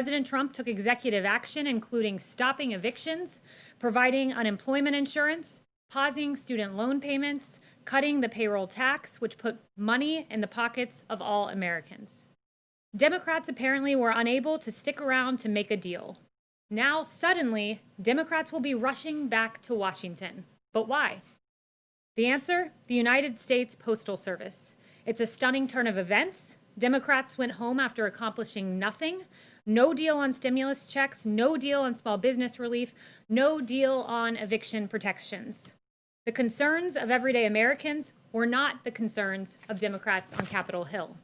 President Trump took executive action, including stopping evictions, providing unemployment insurance, pausing student loan payments, cutting the payroll tax, which put money in the pockets of all Americans. Democrats apparently were unable to stick around to make a deal. Now, suddenly, Democrats will be rushing back to Washington. But why? The answer? The United States Postal Service. It's a stunning turn of events. Democrats went home after accomplishing nothing. No deal on stimulus checks, no deal on small business relief, no deal on eviction protections. The concerns of everyday Americans were not the concerns of Democrats on Capitol Hill.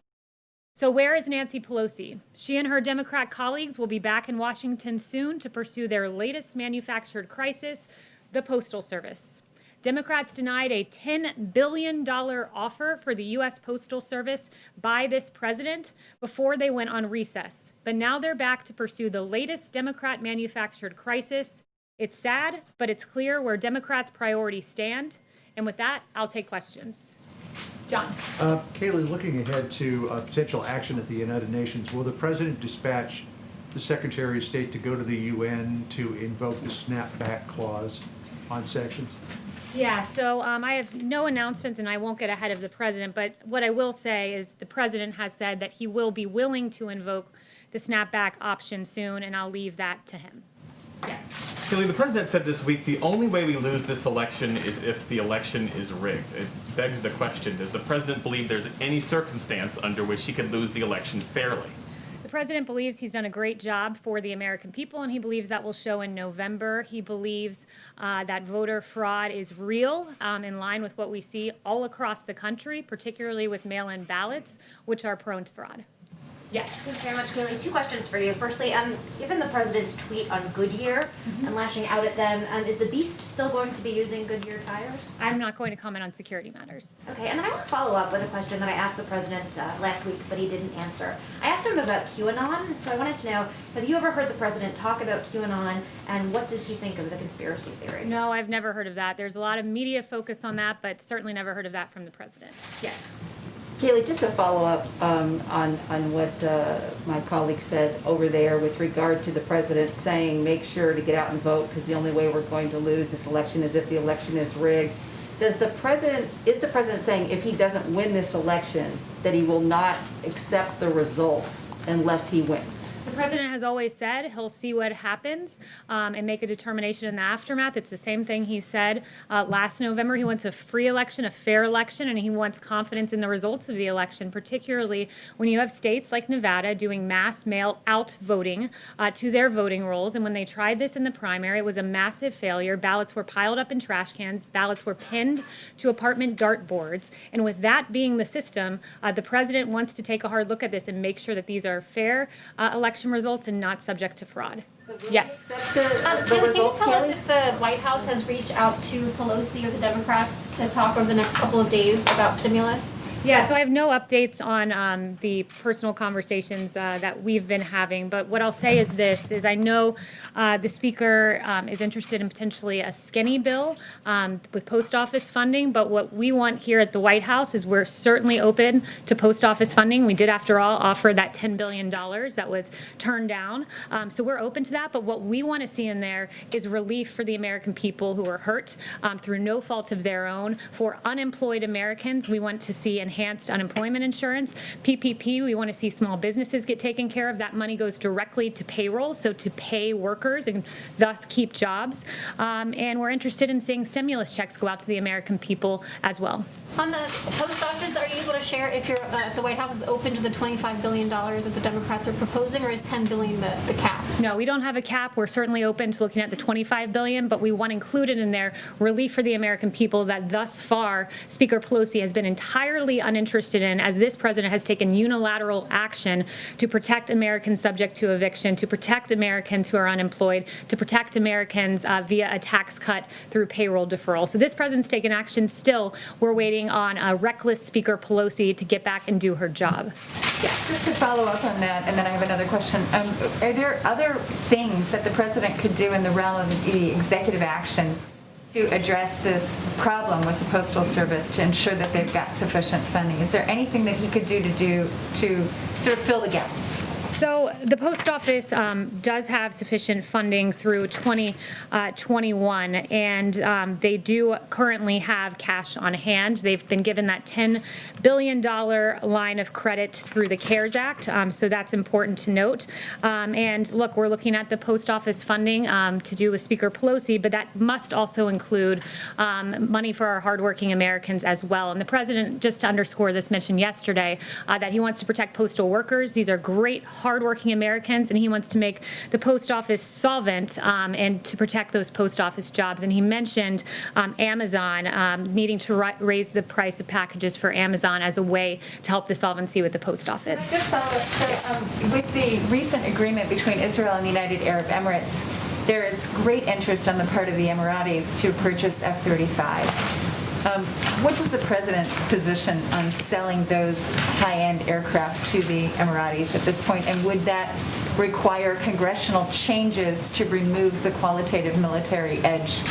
So where is Nancy Pelosi? She and her Democrat colleagues will be back in Washington soon to pursue their latest manufactured crisis, the Postal Service. Democrats denied a $10 billion offer for the U.S. Postal Service by this president before they went on recess. But now they're back to pursue the latest Democrat manufactured crisis. It's sad, but it's clear where Democrats' priorities stand. And with that, I'll take questions. John. Kayleigh, looking ahead to potential action at the United Nations, will the president dispatch the Secretary of State to go to the UN to invoke the Snapback clause on sanctions? Yeah, so I have no announcements and I won't get ahead of the president, but what I will say is the president has said that he will be willing to invoke the snapback option soon, and I'll leave that to him. Yes. Kayleigh, the president said this week the only way we lose this election is if the election is rigged. It begs the question, does the president believe there's any circumstance under which he could lose the election fairly? The president believes he's done a great job for the American people, and he believes that will show in November. He believes that voter fraud is real, in line with what we see all across the country, particularly with mail-in ballots, which are prone to fraud. Yes. Thanks very much, Kayleigh. Two questions for you. Firstly, given the president's tweet on Goodyear and lashing out at them, is the Beast still going to be using Goodyear tires? I'm not going to comment on security matters. Okay, and then I want to follow up with a question that I asked the president last week, but he didn't answer. I asked him about QAnon, so I wanted to know, have you ever heard the president talk about QAnon, and what does he think of the conspiracy theory? No, I've never heard of that. There's a lot of media focus on that, but certainly never heard of that from the president. Yes. Kayleigh, just to follow up on what my colleague said over there with regard to the president saying make sure to get out and vote because the only way we're going to lose this election is if the election is rigged. Is the president saying if he doesn't win this election that he will not accept the results unless he wins? The president has always said he'll see what happens and make a determination in the aftermath. It's the same thing he said last November. He wants a free election, a fair election, and he wants confidence in the results of the election, particularly when you have states like Nevada doing mass mail-out voting to their voting rolls. And when they tried this in the primary, it was a massive failure. Ballots were piled up in trash cans. Ballots were pinned to apartment dartboards. And with that being the system, the president wants to take a hard look at this and make sure that these are fair election results and not subject to fraud. Yes. Can you tell us if the White House has reached out to Pelosi or the Democrats to talk over the next couple of days about stimulus? Yeah, so I have no updates on the personal conversations that we've been having, but what I'll say is this, is I know the Speaker is interested in potentially a skinny bill with post office funding, but what we want here at the White House is we're certainly open to post office funding. We did, after all, offer that $10 billion that was turned down, so we're open to that, but what we want to see in there is relief for the American people who are hurt through no fault of their own. For unemployed Americans, we want to see enhanced unemployment insurance. PPP, we want to see small businesses get taken care of. That money goes directly to payroll, so to pay workers and thus keep jobs. And we're interested in seeing stimulus checks go out to the American people as well. On the post office, are you able to share if the White House is open to the $25 billion that the Democrats are proposing, or is $10 billion the cap? No, we don't have a cap. We're certainly open to looking at the $25 billion, but we want included in there relief for the American people that thus far Speaker Pelosi has been entirely uninterested in, as this president has taken unilateral action to protect Americans subject to eviction, to protect Americans who are unemployed, to protect Americans via a tax cut through payroll deferral. So this president's taken action. Still, we're waiting on a reckless Speaker Pelosi to get back and do her job. Yes. Just to follow up on that, and then I have another question. Are there other things that the president could do in the realm of the executive action to address this problem with the Postal Service to ensure that they've got sufficient funding? Is there anything that he could do to sort of fill the gap? So the post office does have sufficient funding through 2021, and they do currently have cash on hand. They've been given that $10 billion line of credit through the CARES Act, so that's important to note. And look, we're looking at the post office funding to do with Speaker Pelosi, but that must also include money for our hardworking Americans as well. And the president, just to underscore this, mentioned yesterday that he wants to protect postal workers. These are great, hardworking Americans, and he wants to make the post office solvent and to protect those post office jobs. And he mentioned Amazon needing to raise the price of packages for Amazon as a way to help the solvency with the post office. Just follow up. So, with the recent agreement between Israel and the United Arab Emirates, there is great interest on the part of the Emiratis to purchase F-35s. What is the president's position on selling those high-end aircraft to the Emiratis at this point, and would that require congressional changes to remove the qualitative military edge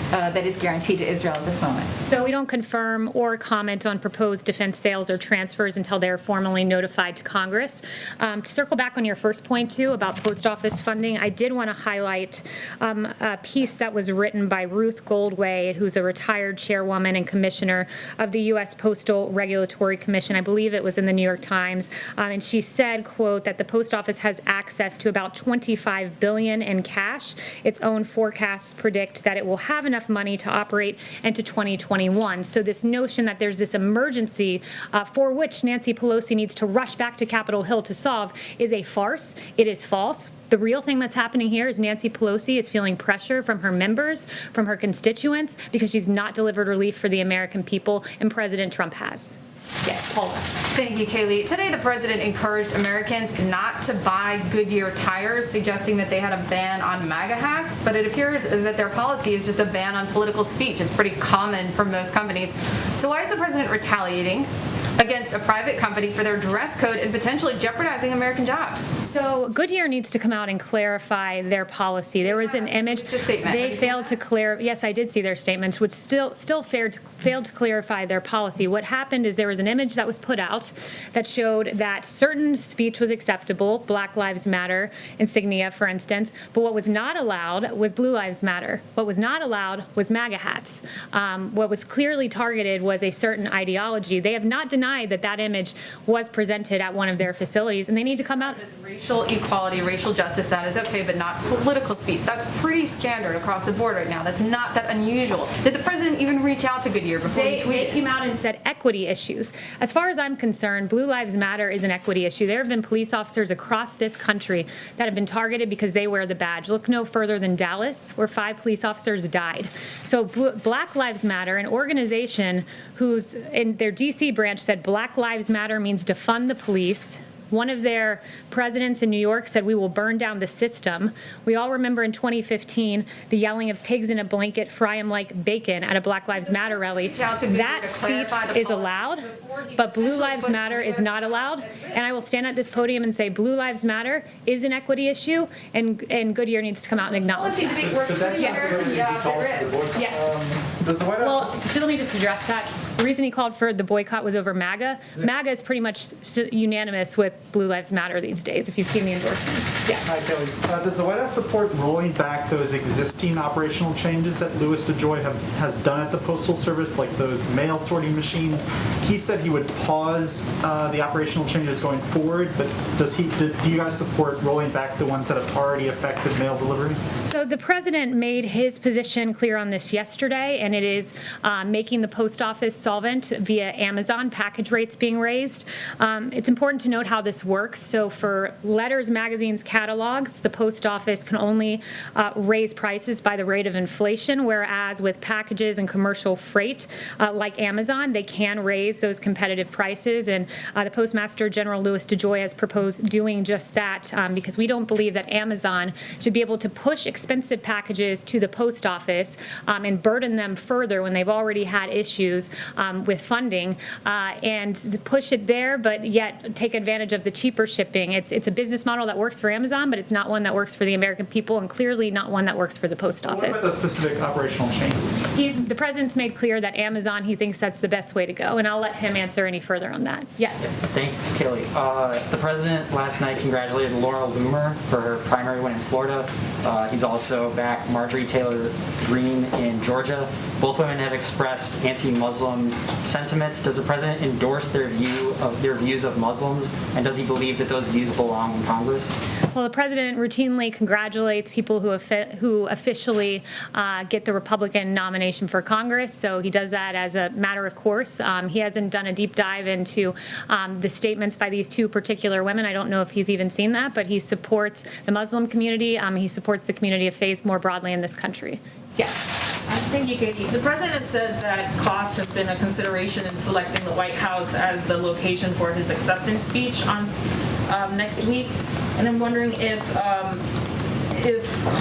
that is guaranteed to Israel at this moment? So we don't confirm or comment on proposed defense sales or transfers until they're formally notified to Congress. To circle back on your first point, too, about post office funding, I did want to highlight a piece that was written by Ruth Goldway, who's a retired chairwoman and commissioner of the U.S. Postal Regulatory Commission. I believe it was in the New York Times. And she said, quote, that the post office has access to about $25 billion in cash. Its own forecasts predict that it will have enough money to operate into 2021. So this notion that there's this emergency for which Nancy Pelosi needs to rush back to Capitol Hill to solve is a farce. It is false. The real thing that's happening here is Nancy Pelosi is feeling pressure from her members, from her constituents, because she's not delivered relief for the American people, and President Trump has. Yes, Paula. Thank you, Kayleigh. Today, the president encouraged Americans not to buy Goodyear tires, suggesting that they had a ban on MAGA hats, but it appears that their policy is just a ban on political speech. It's pretty common for most companies. So why is the president retaliating against a private company for their dress code and potentially jeopardizing American jobs? So Goodyear needs to come out and clarify their policy. There was an image. It's a statement. They failed to clear. Yes, I did see their statement, which still failed to clarify their policy. What happened is there was an image that was put out that showed that certain speech was acceptable, Black Lives Matter insignia, for instance, but what was not allowed was Blue Lives Matter. What was not allowed was MAGA hats. What was clearly targeted was a certain ideology. They have not denied that that image was presented at one of their facilities, and they need to come out. Racial equality, racial justice, that is okay, but not political speech. That's pretty standard across the board right now. That's not that unusual. Did the president even reach out to Goodyear before he tweeted? They came out and said equity issues. As far as I'm concerned, Blue Lives Matter is an equity issue. There have been police officers across this country that have been targeted because they wear the badge. Look no further than Dallas, where 5 police officers died. So Black Lives Matter, an organization whose in their D.C. branch said Black Lives Matter means defund the police. One of their presidents in New York said, "We will burn down the system." We all remember in 2015 the yelling of "pigs in a blanket, fry 'em like bacon" at a Black Lives Matter rally. That speech is allowed, but Blue Lives Matter is not allowed. And I will stand at this podium and say Blue Lives Matter is an equity issue, and Goodyear needs to come out and acknowledge that. Yes. Well, so let me just address that. The reason he called for the boycott was over MAGA. MAGA is pretty much unanimous with Blue Lives Matter these days, if you've seen the endorsements. Yes. Hi, Kayleigh. Does the White House support rolling back those existing operational changes that Louis DeJoy has done at the Postal Service, like those mail sorting machines? He said he would pause the operational changes going forward, but do you guys support rolling back the ones that have already affected mail delivery? So the president made his position clear on this yesterday, and it is making the post office solvent via Amazon, package rates being raised. It's important to note how this works. So for letters, magazines, catalogs, the post office can only raise prices by the rate of inflation, whereas with packages and commercial freight, like Amazon, they can raise those competitive prices. And the Postmaster General Louis DeJoy has proposed doing just that because we don't believe that Amazon should be able to push expensive packages to the post office and burden them further when they've already had issues with funding and push it there, but yet take advantage of the cheaper shipping. It's a business model that works for Amazon, but it's not one that works for the American people, and clearly not one that works for the post office. What about the specific operational changes? The president's made clear that Amazon, he thinks that's the best way to go, and I'll let him answer any further on that. Yes. Thanks, Kayleigh. The president last night congratulated Laura Loomer for her primary win in Florida. He's also backed Marjorie Taylor Greene in Georgia. Both women have expressed anti-Muslim sentiments. Does the president endorse their views of Muslims, and does he believe that those views belong in Congress? Well, the president routinely congratulates people who officially get the Republican nomination for Congress, so he does that as a matter of course. He hasn't done a deep dive into the statements by these two particular women. I don't know if he's even seen that, but he supports the Muslim community. He supports the community of faith more broadly in this country. Yes. Thank you, Katie. The president said that cost has been a consideration in selecting the White House as the location for his acceptance speech on next week, and I'm wondering if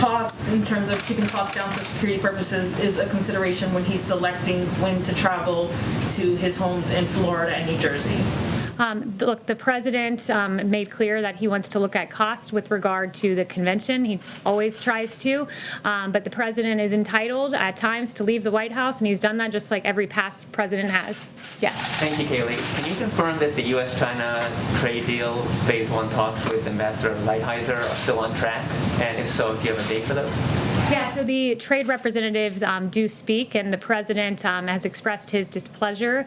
cost, in terms of keeping costs down for security purposes, is a consideration when he's selecting when to travel to his homes in Florida and New Jersey. Look, the president made clear that he wants to look at cost with regard to the convention. He always tries to, but the president is entitled at times to leave the White House, and he's done that just like every past president has. Yes. Thank you, Kayleigh. Can you confirm that the U.S.-China trade deal phase 1 talks with Ambassador Lighthizer are still on track? And if so, do you have a date for those? Yeah, so the trade representatives do speak, and the president has expressed his displeasure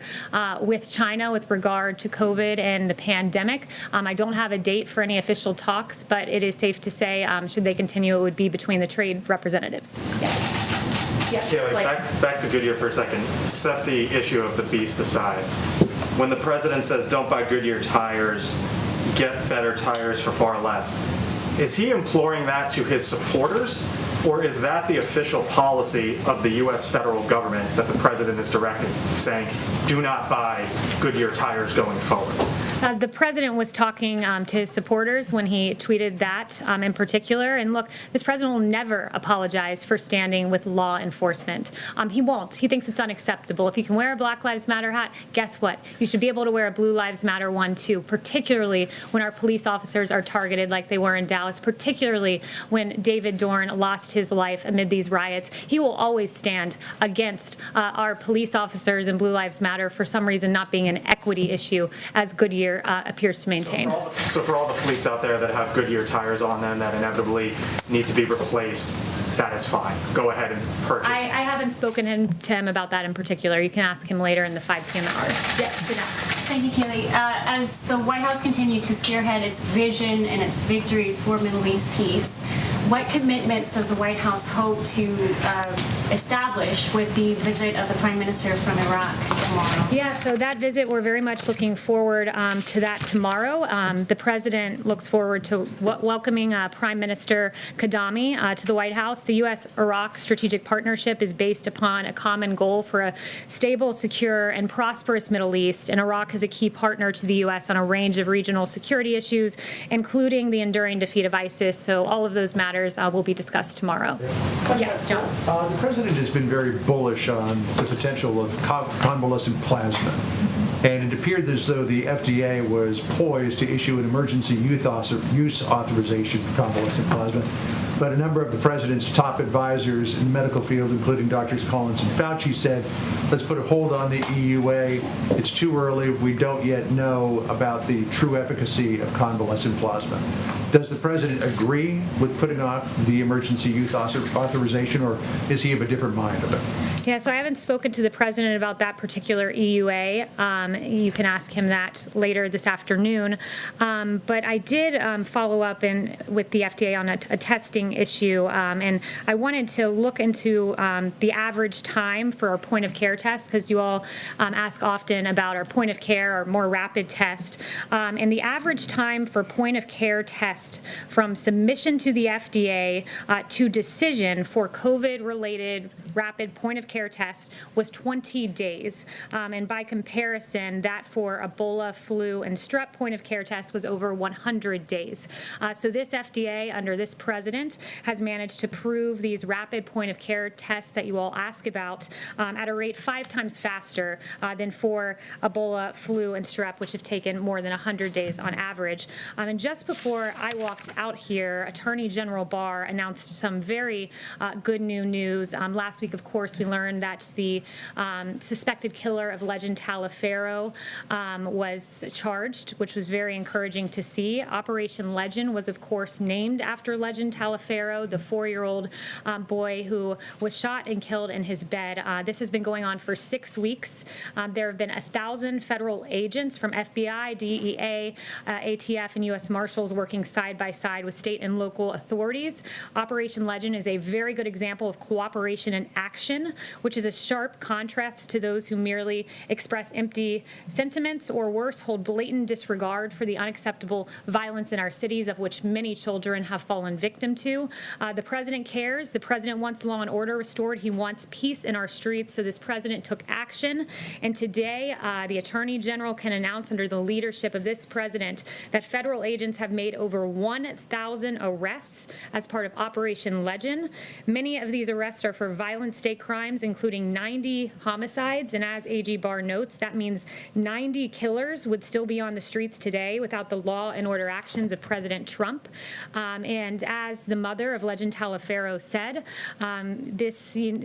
with China with regard to COVID and the pandemic. I don't have a date for any official talks, but it is safe to say, should they continue, it would be between the trade representatives. Yes. Yes. Kayleigh, back to Goodyear for a second. Set the issue of the beast aside. When the president says don't buy Goodyear tires, get better tires for far less, is he imploring that to his supporters, or is that the official policy of the U.S. federal government that the president is directing, saying, do not buy Goodyear tires going forward? The president was talking to his supporters when he tweeted that in particular. And look, this president will never apologize for standing with law enforcement. He won't. He thinks it's unacceptable. If you can wear a Black Lives Matter hat, guess what? You should be able to wear a Blue Lives Matter one too, particularly when our police officers are targeted like they were in Dallas, particularly when David Dorn lost his life amid these riots. He will always stand against our police officers and Blue Lives Matter for some reason not being an equity issue, as Goodyear appears to maintain. So for all the fleets out there that have Goodyear tires on them that inevitably need to be replaced, that is fine. Go ahead and purchase. I haven't spoken to him about that in particular. You can ask him later in the 5 p.m. hour. Yes, good night. Thank you, Kayleigh. As the White House continues to spearhead its vision and its victories for Middle East peace, what commitments does the White House hope to establish with the visit of the Prime Minister from Iraq tomorrow? Yeah, so that visit, we're very much looking forward to that tomorrow. The President looks forward to welcoming Prime Minister Kadami to the White House. The U.S.-Iraq strategic partnership is based upon a common goal for a stable, secure, and prosperous Middle East, and Iraq is a key partner to the U.S. on a range of regional security issues, including the enduring defeat of ISIS. So all of those matters will be discussed tomorrow. Yes, John. The president has been very bullish on the potential of convalescent plasma. And it appeared as though the FDA was poised to issue an emergency use authorization for convalescent plasma. But a number of the president's top advisors in the medical field, including Drs. Collins and Fauci, said, let's put a hold on the EUA. It's too early. We don't yet know about the true efficacy of convalescent plasma. Does the president agree with putting off the emergency use authorization, or is he of a different mind of it? Yeah, so I haven't spoken to the president about that particular EUA. You can ask him that later this afternoon. But I did follow up with the FDA on a testing issue, and I wanted to look into the average time for our point-of-care test, because you all ask often about our point-of-care or more rapid test. And the average time for point-of-care tests test from submission to the FDA to decision for COVID-related rapid point-of-care tests was 20 days. And by comparison, that for Ebola, flu, and strep point-of-care test was over 100 days. So this FDA, under this president, has managed to prove these rapid point-of-care tests that you all ask about at a rate 5 times faster than for Ebola, flu, and strep, which have taken more than 100 days on average. And just before I walked out here, Attorney General Barr announced some very good new news. Last week, of course, we learned that the suspected killer of Legend Taliaferro was charged, which was very encouraging to see. Operation Legend was, of course, named after Legend Taliaferro, the 4-year-old boy who was shot and killed in his bed. This has been going on for 6 weeks. There have been 1,000 federal agents from FBI, DEA, ATF, and U.S. Marshals working side by side with state and local authorities. Operation Legend is a very good example of cooperation and action, which is a sharp contrast to those who merely express empty sentiments or worse, hold blatant disregard for the unacceptable violence in our cities, of which many children have fallen victim to. The president cares. The president wants law and order restored. He wants peace in our streets. So this president took action. And today, the Attorney General can announce under the leadership of this president that federal agents have made over 1,000 arrests as part of Operation Legend. Many of these arrests are for violent state crimes, including 90 homicides. And as AG Barr notes, that means 90 killers would still be on the streets today without the law and order actions of President Trump. And as the mother of Legend Taliaferro said,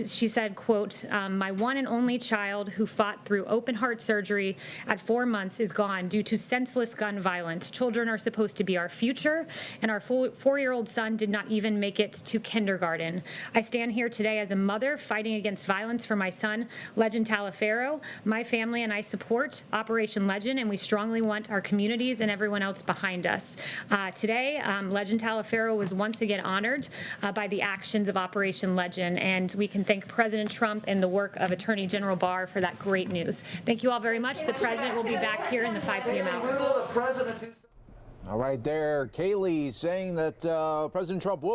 she said, quote, "My one and only child who fought through open heart surgery at 4 months is gone due to senseless gun violence. Children are supposed to be our future, and our 4-year-old son did not even make it to kindergarten. I stand here today as a mother fighting against violence for my son, Legend Taliaferro. My family and I support Operation Legend, and we strongly want our communities and everyone else behind us." Today, Legend Taliaferro was once again honored by the actions of Operation Legend, and we can thank President Trump and the work of Attorney General Barr for that great news. Thank you all very much. The president will be back here in the 5 p.m. hour. All right there, Kayleigh saying that President Trump will